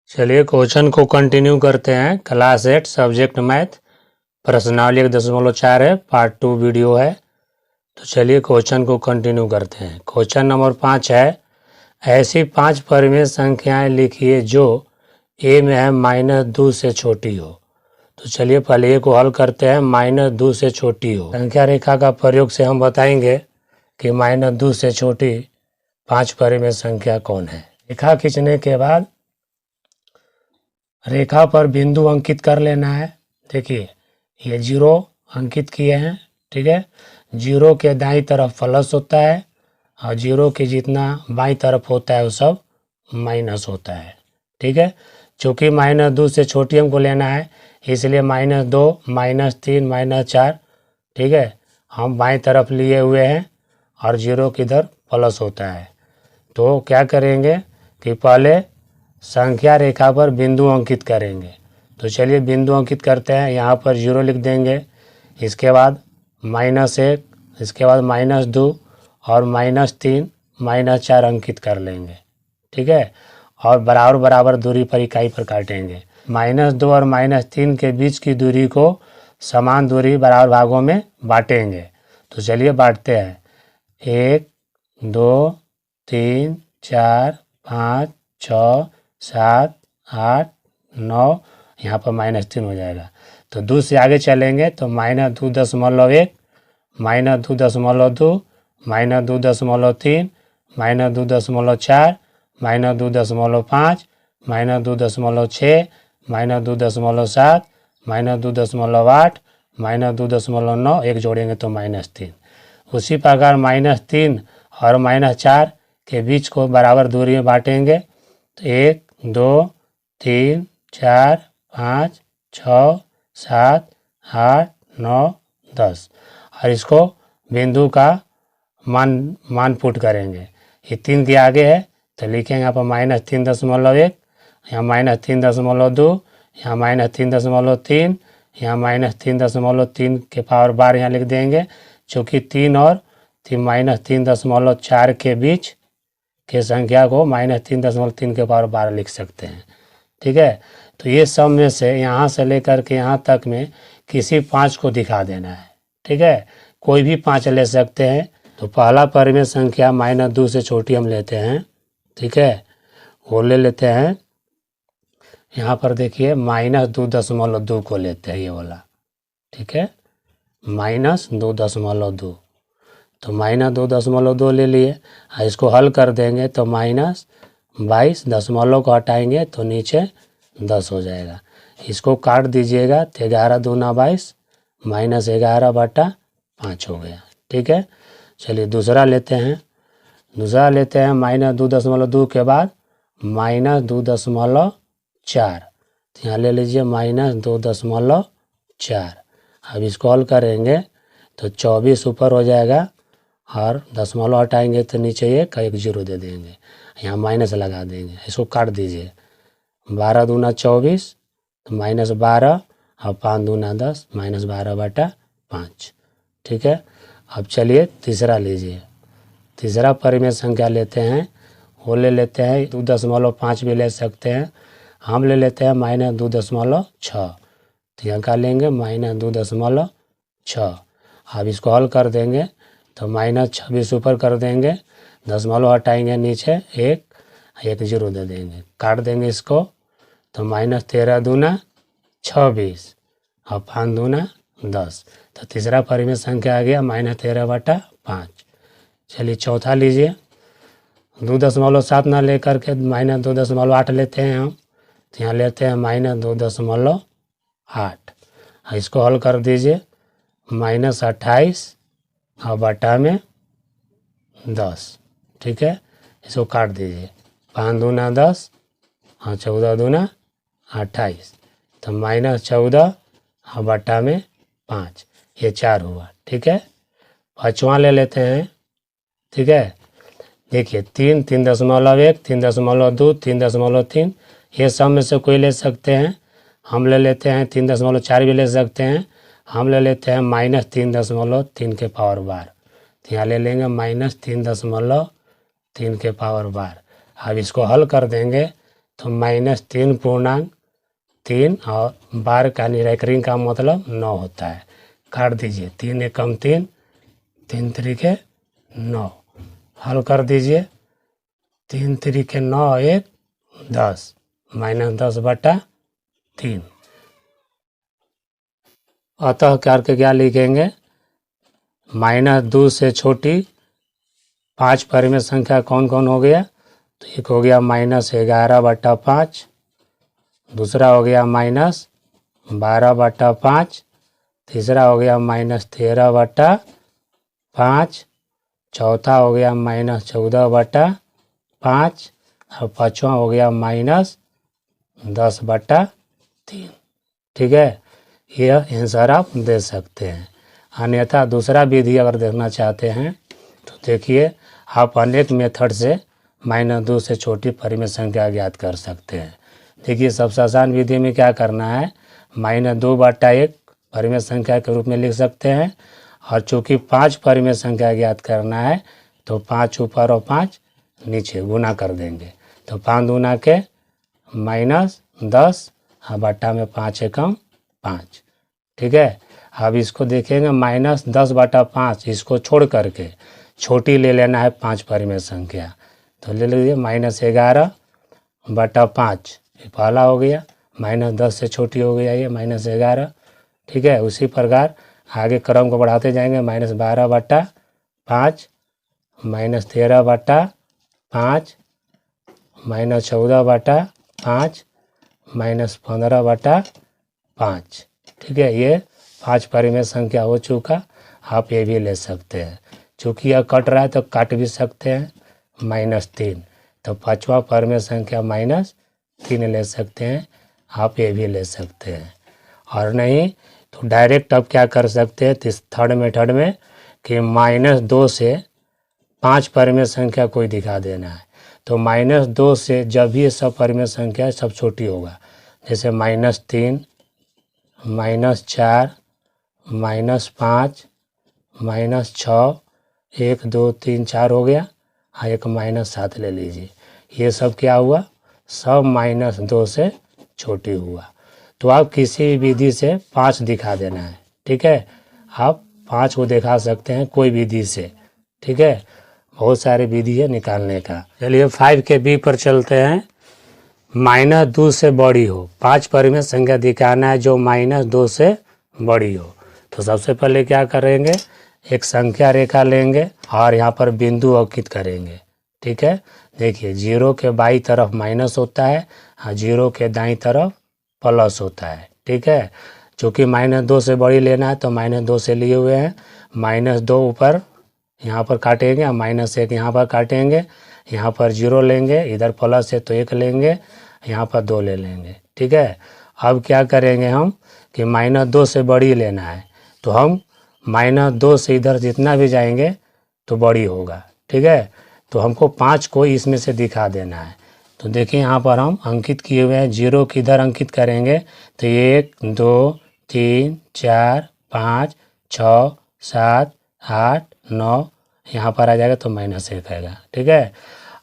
चलिए क्वेश्चन को कंटिन्यू करते हैं। क्लास 8 सब्जेक्ट मैथ प्रश्नावली 1.4 है, पार्ट 2 वीडियो है। तो चलिए क्वेश्चन को कंटिन्यू करते हैं। क्वेश्चन नंबर 5 है, ऐसी 5 परिमेय संख्याएं लिखिए जो ए में है -2 से छोटी हो। तो चलिए पहले ए को हल करते हैं। -2 से छोटी हो, संख्या रेखा का प्रयोग से हम बताएंगे कि -2 से छोटी 5 परिमेय संख्या कौन है। रेखा खींचने के बाद रेखा पर बिंदु अंकित कर लेना है। देखिए ये 0 अंकित किए हैं, ठीक है। 0 के दाईं तरफ प्लस होता है और 0 के जितना बाईं तरफ होता है वो सब माइनस होता है, ठीक है। चूँकि -2 से छोटी हमको लेना है इसलिए -2, -3, -4, ठीक है, हम बाईं तरफ लिए हुए हैं और 0 किधर प्लस होता है। तो क्या करेंगे कि पहले संख्या रेखा पर बिंदु अंकित करेंगे। तो चलिए बिंदु अंकित करते हैं। यहाँ पर 0 लिख देंगे, इसके बाद -1, इसके बाद -2 और -3, -4 अंकित कर लेंगे, ठीक है। और बराबर बराबर दूरी पर इकाई पर काटेंगे। -2 और -3 के बीच की दूरी को समान दूरी बराबर भागों में बांटेंगे। तो चलिए बांटते हैं। 1, 2, 3, 4, 5, 6, 7, 8, 9, यहाँ पर -3 हो जाएगा। तो 2 से आगे चलेंगे तो -2.1, -2.2, -2.3, -2.4, -2.5, -2.6, -2.7, -2.8, -2.9, एक जोड़ेंगे तो -3। उसी प्रकार -3 और -4 के बीच को बराबर दूरी में बांटेंगे। तो 1, 2, 3, 4, 5, 6, 7, 8, 9, 10 और इसको बिंदु का मान पुट करेंगे। ये 3 के आगे है तो लिखेंगे यहाँ पर -3.1, यहाँ -3.2, यहाँ -3.3, यहाँ -3.3 के पावर बार यहाँ लिख देंगे। चूँकि 3 और -3.4 के बीच के संख्या को -3.3 के पावर 12 लिख सकते हैं, ठीक है। तो ये सब में से यहाँ से लेकर के यहाँ तक में किसी 5 को दिखा देना है, ठीक है। कोई भी 5 ले सकते हैं। तो पहला परिमेय संख्या -2 से छोटी हम लेते हैं, ठीक है। वो ले लेते हैं, यहाँ पर देखिए -2.2 को लेते हैं, ये वाला, ठीक है, -2.2। तो -2.2 ले लिए, इसको हल कर देंगे तो -22, दशमलव को हटाएंगे तो नीचे 10 हो जाएगा। इसको काट दीजिएगा तो 11 दूना 22, -11/5 हो गया, ठीक है। चलिए दूसरा लेते हैं। दूसरा लेते हैं -2.2 के बाद -2.4, तो यहाँ ले लीजिए -2.4। अब इसको हल करेंगे तो 24 ऊपर हो जाएगा और दशमलव हटाएंगे तो नीचे एक 0 दे देंगे, यहाँ माइनस लगा देंगे। इसको काट दीजिए, 12 दूना 24 तो -12 और 5 दूना 10, -12/5, ठीक है। अब चलिए तीसरा लीजिए। तीसरा परिमेय संख्या लेते हैं, वो ले लेते हैं 2.5 भी ले सकते हैं। हम ले लेते हैं -2.6, तो यहाँ का लेंगे -2.6। अब इसको हल कर देंगे तो -26 ऊपर कर देंगे, दशमलव हटाएंगे नीचे एक 0 दे देंगे, काट देंगे इसको तो -13 दूना 26 और 5 दूना 10। तो तीसरा परिमेय संख्या आ गया -13/5। चलिए चौथा लीजिए। 2.7 ना लेकर के -2.8 लेते हैं हम, तो यहाँ लेते हैं -2.8। इसको हल कर दीजिए, -28 और बटा में 10, ठीक है। इसको काट दीजिए, 5 दूना 10 और 14 दूना 28, तो -14 और बटा में 5, ये 4 हुआ, ठीक है। पाँचवां ले लेते हैं, ठीक है। देखिए 3, 3.1, 3.2, 3.3, ये सब में से कोई ले सकते हैं। हम ले लेते हैं 3.4 भी ले सकते हैं। हम ले लेते हैं -3.3 के पावर बार, तो यहाँ ले लेंगे -3.3 के पावर बार। अब इसको हल कर देंगे तो -3.3 और बार का रेकरिंग का मतलब 9 होता है। काट दीजिए, 3 एकम 3, 3 त्रिके 9, हल कर दीजिए, 3 त्रिके 9, 1 10, -10/3। अतः करके क्या लिखेंगे, -2 से छोटी 5 परिमेय संख्या कौन कौन हो गया, तो एक हो गया -11/5, दूसरा हो गया -12/5, तीसरा हो गया -13/5, चौथा हो गया -14/5 और पाँचवा हो गया -10/3। ठीक है, यह आंसर आप दे सकते हैं। अन्यथा दूसरा विधि अगर देखना चाहते हैं तो देखिए, आप अनेक मेथड से -2 से छोटी परिमेय संख्या ज्ञात कर सकते हैं। देखिए, सबसे आसान विधि में क्या करना है, -2/1 परिमेय संख्या के रूप में लिख सकते हैं, और चूंकि 5 परिमेय संख्या ज्ञात करना है तो 5 ऊपर और 5 नीचे गुना कर देंगे, तो 5 दूना के -10 और बट्टा में 5 एकम 5। ठीक है, अब इसको देखेंगे -10/5, इसको छोड़ करके छोटी ले लेना है 5 परिमेय संख्या, तो ले लीजिए -11/5, ये पहला हो गया, -10 से छोटी हो गया ये -11। ठीक है, उसी प्रकार आगे क्रम को बढ़ाते जाएंगे, -12/5, -13/5, -14/5, -15/5। ठीक है, ये 5 परिमेय संख्या हो चुका। आप ये भी ले सकते हैं, चूँकि यह कट रहा है तो काट भी सकते हैं, -3, तो 5वां परिमेय संख्या -3 ले सकते हैं, आप ये भी ले सकते हैं। और नहीं तो डायरेक्ट अब क्या कर सकते हैं, थर्ड मेथड में कि -2 से 5 परिमेय संख्या कोई दिखा देना है, तो -2 से जब भी ये सब परिमेय संख्या सब छोटी होगा, जैसे -3, -4, -5, -6, 1 2 3 4 हो गया, हाँ एक -7 ले लीजिए, ये सब क्या हुआ, सब -2 से छोटी हुआ। तो आप किसी भी विधि से 5 दिखा देना है। ठीक है, आप 5 को दिखा सकते हैं कोई विधि से। ठीक है, बहुत सारे विधि है निकालने का। चलिए 5 के बी पर चलते हैं। -2 से बड़ी हो, 5 परिमेय संख्या दिखाना है जो -2 से बड़ी हो। तो सबसे पहले क्या करेंगे, एक संख्या रेखा लेंगे और यहाँ पर बिंदु अंकित करेंगे। ठीक है, देखिए 0 के बाईं तरफ माइनस होता है और 0 के दाईं तरफ प्लस होता है। ठीक है, चूँकि -2 से बड़ी लेना है तो -2 से लिए हुए हैं, -2 ऊपर यहाँ पर काटेंगे और -1 यहाँ पर काटेंगे, यहाँ पर 0 लेंगे, इधर प्लस है तो 1 लेंगे, यहाँ पर 2 ले लेंगे। ठीक है, अब क्या करेंगे हम कि -2 से बड़ी लेना है, तो हम -2 से इधर जितना भी जाएंगे तो बड़ी होगा। ठीक है, तो हमको 5 को इसमें से दिखा देना है। तो देखिए यहाँ पर हम अंकित किए हुए हैं, 0 किधर अंकित करेंगे तो 1 2 3 4 5 6 7 8 9 यहाँ पर आ जाएगा तो -1 आएगा। ठीक है,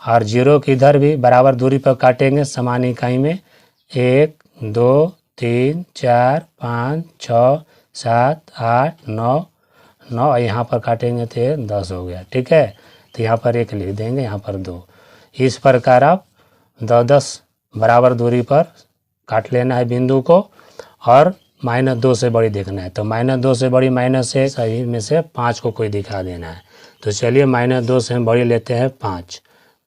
और 0 किधर भी बराबर दूरी पर काटेंगे समान इकाई में, 1 2 3 4 5 6 7 8 9 9 यहाँ पर काटेंगे तो 10 हो गया। ठीक है, तो यहाँ पर 1 लिख देंगे, यहाँ पर 2। इस प्रकार आप 10 बराबर दूरी पर काट लेना है बिंदु को, और -2 से बड़ी देखना है, तो -2 से बड़ी -1 सभी में से 5 को कोई दिखा देना है। तो चलिए -2 से हम बड़ी लेते हैं 5,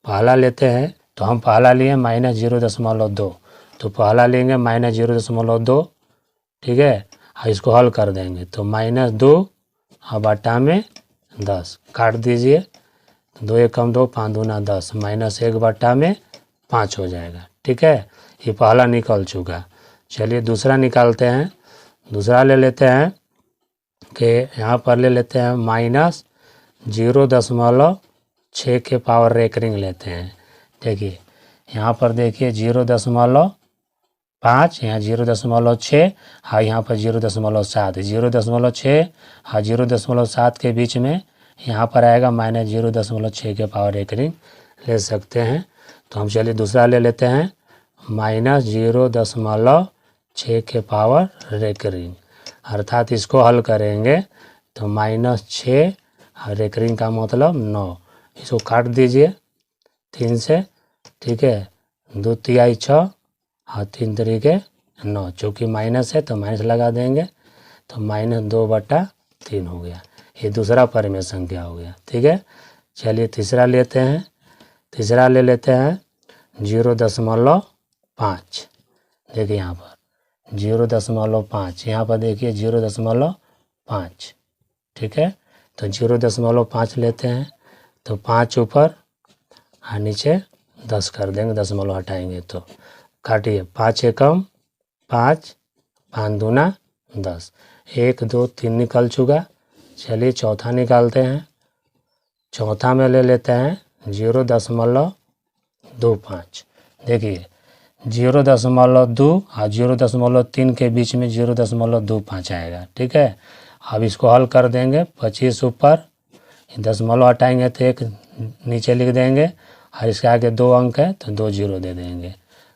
पहला लेते हैं, तो हम पहला लिए -0.2, तो पहला लेंगे -0.2। ठीक है, इसको हल कर देंगे तो -2 और बट्टा में 10 काट दीजिए, 2 एकम 2 5 दूना 10, -1 बट्टा में 5 हो जाएगा। ठीक है, ये पहला निकल चुका। चलिए दूसरा निकालते हैं। दूसरा ले लेते हैं कि यहाँ पर ले लेते हैं -0.6 के पावर रेकरिंग लेते हैं। देखिए यहाँ पर देखिए 0.5, यहाँ 0.6 और यहाँ पर 0.7, 0.6 और 0.7 के बीच में यहाँ पर आएगा -0.6 के पावर रेकरिंग ले सकते हैं। तो हम चलिए दूसरा ले लेते हैं -0.6 के पावर रेकरिंग, अर्थात इसको हल करेंगे तो -6 और रेकरिंग का मतलब 9। इसको काट दीजिए 3 से, ठीक है। 2 तिहाई 6 और 3 तरीके 9, चूँकि माइनस है तो माइनस लगा देंगे, तो -2/3 हो गया। ये दूसरा परिमेय संख्या हो गया, ठीक है। चलिए तीसरा लेते हैं। तीसरा ले लेते हैं 0.5। देखिए यहाँ पर 0.5, यहाँ पर देखिए 0.5, ठीक है। तो 0.5 लेते हैं, तो 5 ऊपर और नीचे 10 कर देंगे, दशमलव हटाएंगे तो काटिए। 5 एकम 5, 5 दूना 10, 1 2 3 निकल चुका। चलिए चौथा निकालते हैं। चौथा में ले लेते हैं 0.25। देखिए 0.2 और 0.3 के बीच में 0.25 आएगा, ठीक है। अब इसको हल कर देंगे। 25 ऊपर, दशमलव हटाएंगे तो 1 नीचे लिख देंगे और इसके आगे 2 अंक है तो 2 0 दे देंगे,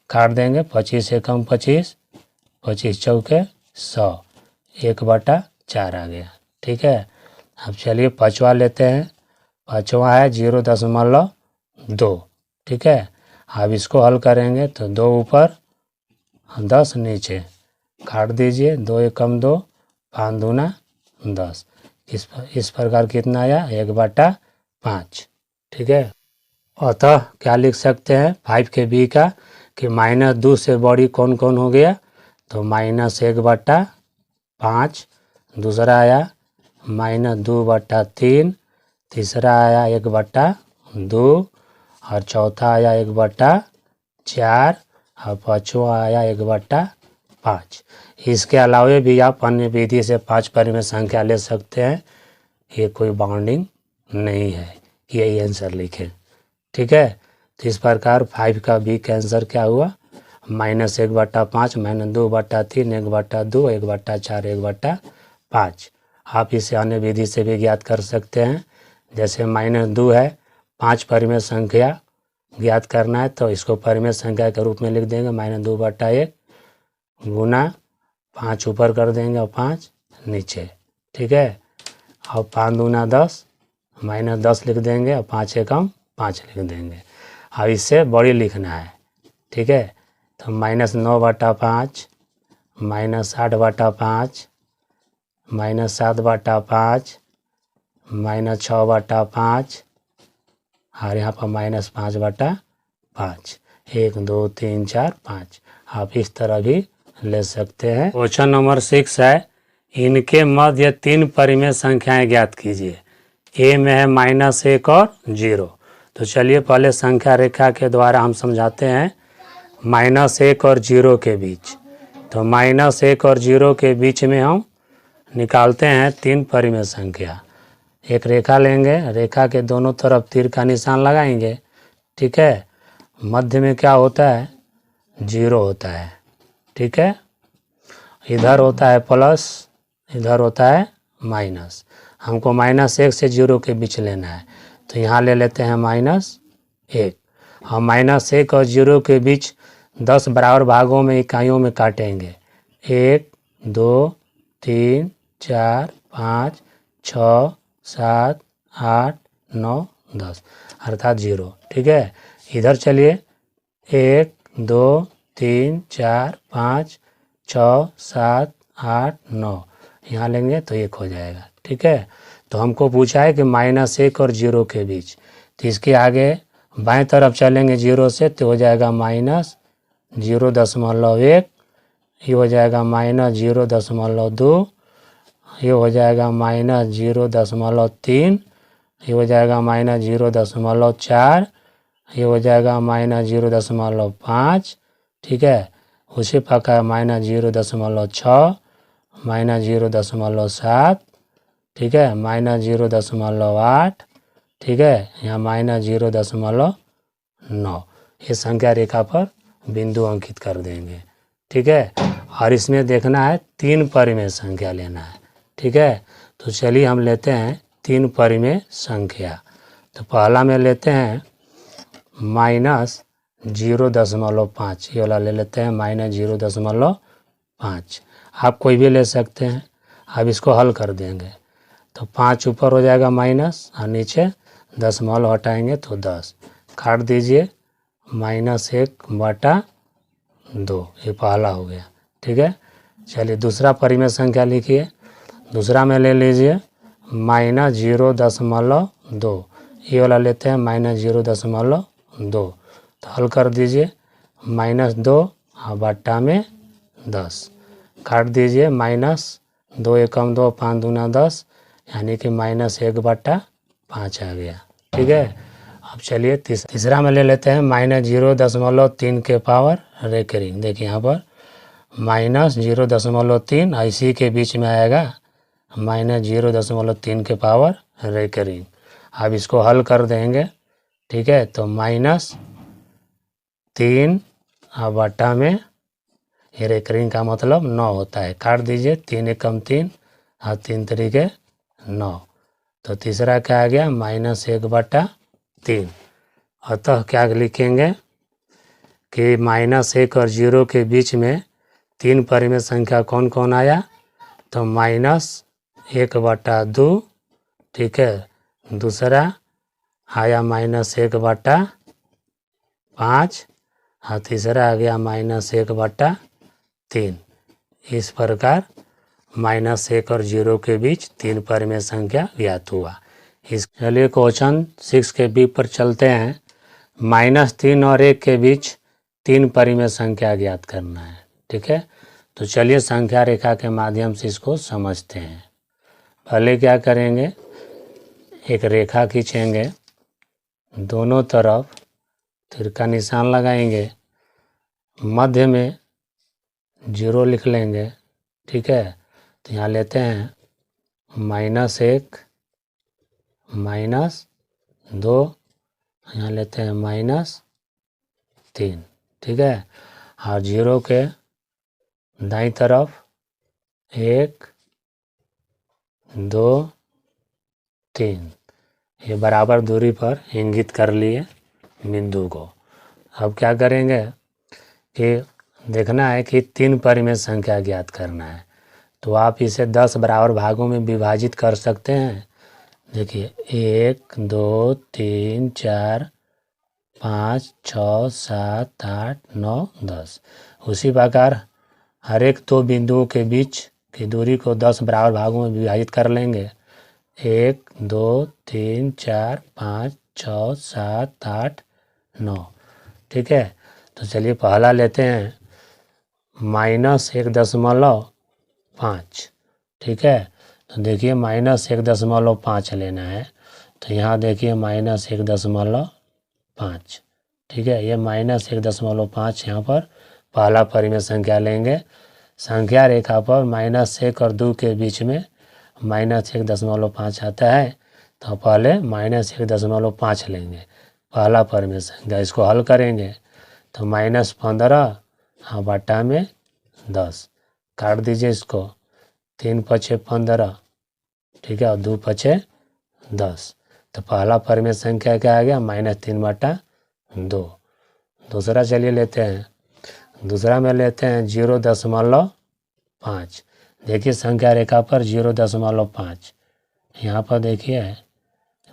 काट देंगे। 25 एकम 25, 25 चौके 100, 1/4 आ गया, ठीक है। अब चलिए पाँचवा लेते हैं। पाँचवा है 0.2, ठीक है। अब इसको हल करेंगे तो 2 ऊपर 10 नीचे, काट दीजिए। 2 एकम 2, 5 दूना 10, इस प्रकार कितना आया 1/5, ठीक है। अतः क्या लिख सकते हैं 5 के बी का कि -2 से बड़ी कौन कौन हो गया, तो -1/5, दूसरा आया -2/3, तीसरा आया 1/2 और चौथा आया 1/4 और पाँचवा आया 1/5। इसके अलावा भी आप अन्य विधि से 5 परिमेय संख्या ले सकते हैं, ये कोई बाउंडिंग नहीं है, यही आंसर लिखें, ठीक है। तो इस प्रकार 5 का बी का आंसर क्या हुआ, -1/5, -2/3, 1/2, 1/4, 1/5। आप इसे अन्य विधि से भी ज्ञात कर सकते हैं। जैसे -2 है, 5 परिमेय संख्या ज्ञात करना है तो इसको परिमेय संख्या के रूप में लिख देंगे। -2/1 गुना 5 ऊपर कर देंगे और 5 नीचे, ठीक है। और 5 दूना 10, -10 लिख देंगे और 5 एकम 5 लिख देंगे। अब इससे बड़ी लिखना है, ठीक है। तो -9/5, -8/5, -7/5, -6/5 और यहाँ पर -5/5, 1 2 3 4 5। आप इस तरह भी ले सकते हैं। क्वेश्चन नंबर 6 है, इनके मध्य 3 परिमेय संख्याएं ज्ञात कीजिए। ए में है -1 और 0। तो चलिए पहले संख्या रेखा के द्वारा हम समझाते हैं। -1 और 0 के बीच, तो -1 और 0 के बीच में हम निकालते हैं 3 परिमेय संख्या। एक रेखा लेंगे, रेखा के दोनों तरफ तीर का निशान लगाएंगे, ठीक है। मध्य में क्या होता है 0 होता है, ठीक है। इधर होता है प्लस, इधर होता है माइनस। हमको -1 से 0 के बीच लेना है, तो यहाँ ले लेते हैं -1। हम -1 और 0 के बीच 10 बराबर भागों में इकाइयों में काटेंगे। 1 2 3 4 5 6 7 8 9 10, अर्थात 0, ठीक है। इधर चलिए 1 2 3 4 5 6 7 8 9, यहाँ लेंगे तो 1 हो जाएगा, ठीक है। तो हमको पूछा है कि -1 और 0 के बीच, तो इसके आगे बाएं तरफ चलेंगे 0 से तो हो जाएगा -0.1, ये हो जाएगा -0.2, ये हो जाएगा -0.3, ये हो जाएगा -0.4, ये हो जाएगा -0.5, ठीक है। उसी प्रकार -0.6, -0.7, ठीक है, -0.8, ठीक है, यहाँ -0.9। ये संख्या रेखा पर बिंदु अंकित कर देंगे, ठीक है। और इसमें देखना है 3 परिमेय संख्या लेना है, ठीक है। तो चलिए हम लेते हैं 3 परिमेय संख्या। तो पहला में लेते हैं 0.5, ये वाला ले लेते हैं -0.5। आप कोई भी ले सकते हैं। अब इसको हल कर देंगे तो 5 ऊपर हो जाएगा माइनस और नीचे दशमलव हटाएंगे तो 10। काट दीजिए -1/2, ये पहला हो गया। ठीक है, चलिए दूसरा परिमेय संख्या लिखिए। दूसरा में ले लीजिए -0.2, ये वाला लेते हैं -0.2। तो हल कर दीजिए -2 और बट्टा में 10। काट दीजिए -2 एकम 2, 5 दूना 10, यानी कि -1/5 आ गया। ठीक है, अब चलिए तीसरा में ले लेते हैं -0.3 के पावर रेकरिंग। देखिए यहाँ पर -0.3, इसी के बीच में आएगा -0.3 के पावर रेकरिंग। अब इसको हल कर देंगे। ठीक है, तो -3 और बट्टा में ये रेकरिंग का मतलब 9 होता है। काट दीजिए 3 एकम 3 और 3 तरीके 9। तो तीसरा क्या आ गया -1/3। अतः क्या लिखेंगे कि -1 और 0 के बीच में 3 परिमेय संख्या कौन कौन आया, तो -1/2। ठीक है, दूसरा आया -1/5 और तीसरा आ गया -1/3। इस प्रकार -1 और 0 के बीच 3 परिमेय संख्या ज्ञात हुआ। इस चलिए क्वेश्चन 6 के बी पर चलते हैं। -3 और 1 के बीच 3 परिमेय संख्या ज्ञात करना है। ठीक है, तो चलिए संख्या रेखा के माध्यम से इसको समझते हैं। पहले क्या करेंगे, एक रेखा खींचेंगे, दोनों तरफ तीर का निशान लगाएंगे, मध्य में 0 लिख लेंगे। ठीक है, तो यहाँ लेते हैं -1 -2, यहाँ लेते हैं -3। ठीक है, और 0 के दाईं तरफ 1 2 3, ये बराबर दूरी पर इंगित कर लिए बिंदु को। अब क्या करेंगे कि देखना है कि 3 परिमेय संख्या ज्ञात करना है। तो आप इसे 10 बराबर भागों में विभाजित कर सकते हैं। देखिए 1 2 3 4 5 6 7 8 9 10। उसी प्रकार हर एक 2 बिंदुओं के बीच की दूरी को 10 बराबर भागों में विभाजित कर लेंगे। 1 2 3 4 5 6 7 8 9। ठीक है, तो चलिए पहला लेते हैं -1.5। ठीक है, तो देखिए -1.5 लेना है। तो यहाँ देखिए -1.5। ठीक है, ये -1.5 यहाँ पर पहला परिमेय संख्या लेंगे। संख्या रेखा पर -1 और 2 के बीच में -1.5 आता है, तो पहले -1.5 लेंगे पहला परिमेय संख्या। इसको हल करेंगे तो -15 और बट्टा में 10। काट दीजिए इसको, 3 पचे 15। ठीक है, और 2 पचे 10। तो पहला परिमेय संख्या क्या आ गया -3/2। दूसरा चलिए लेते हैं। दूसरा में लेते हैं 0.5। देखिए संख्या रेखा पर 0.5, यहाँ पर देखिए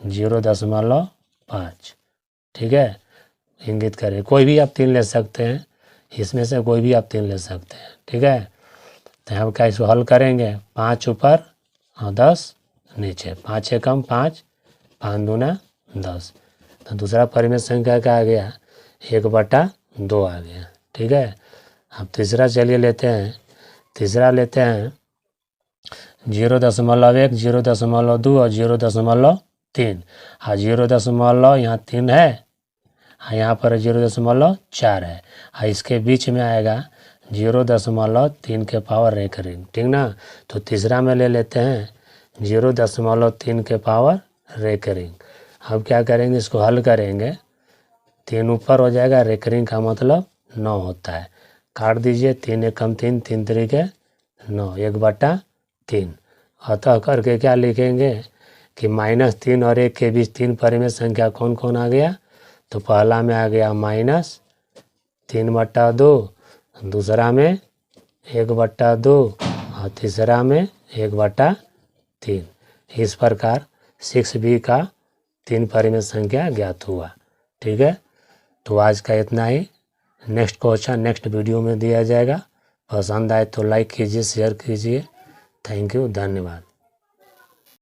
0.5। ठीक है, इंगित करें। कोई भी आप 3 ले सकते हैं, इसमें से कोई भी आप 3 ले सकते हैं। ठीक है, तो हम क्या इसको हल करेंगे, 5 ऊपर और 10 नीचे, 5 एकम 5, 5 दूना 10। तो दूसरा परिमेय संख्या क्या आ गया 1/2 आ गया। ठीक है, अब तीसरा चलिए लेते हैं। तीसरा लेते हैं 0.1 0.2 और 0.3। हाँ 0. यहाँ 3 है, यहाँ पर 0.4 है। हाँ इसके बीच में आएगा 0.3 के पावर रेकरिंग। ठीक ना, तो तीसरा में ले लेते हैं 0.3 के पावर रेकरिंग। अब क्या करेंगे, इसको हल करेंगे, 3 ऊपर हो जाएगा, रेकरिंग का मतलब 9 होता है। काट दीजिए, 3 एकम 3, 3 तरीके 9, 1/3। अतः करके क्या लिखेंगे कि -3 और 1 के बीच 3 परिमेय संख्या कौन कौन आ गया, तो पहला में आ गया 3/2, दूसरा में 1/2 और तीसरा में 1/3। इस प्रकार 6b का 3 परिमेय संख्या ज्ञात हुआ। ठीक है, तो आज का इतना ही। नेक्स्ट क्वेश्चन नेक्स्ट वीडियो में दिया जाएगा। पसंद आए तो लाइक कीजिए, शेयर कीजिए। थैंक यू, धन्यवाद।